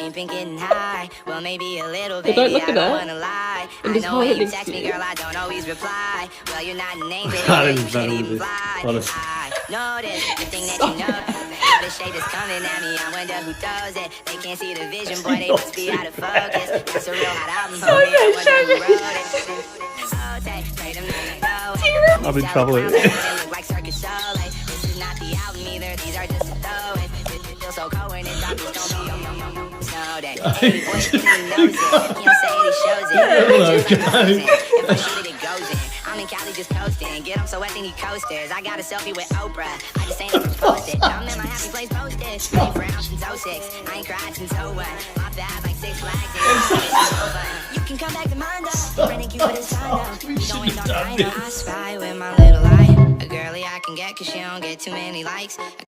Ain't been getting high. Well, maybe a little, But baby. don't look I at don't that. wanna lie. And I just know hold when it you next text to me, you. girl, I don't always reply. Well, you're not an angel. That You is can't better even than fly. honestly. I notice the thing that you know. How the shade is coming at me. I wonder who throws it. They can't see the vision, boy. They must be out of focus. It's a real hot album, homie. I wonder who wrote it. Oh, take them know. I'm in trouble here. Look like circus show. Like, this is not the album either. These are just the throwaways. It feels so cold when it drops. It's gonna be snow day. Hey, boy, he knows it. Can't say it, he shows it. Just like frozen. If I shoot it, it goes in. I'm in Cali just coasting. Get him so wet, then he coasters. I got a selfie with Oprah. I just ain't even posted. I'm in my happy place posted. Ain't frowned since 06. I ain't cried since 01. My bad like 6 flags. You can come back to mine though. Brandon Cupid is fine though. We gon' end on China. I spy with my little eye. A girlie I can get cause she don't get too many likes.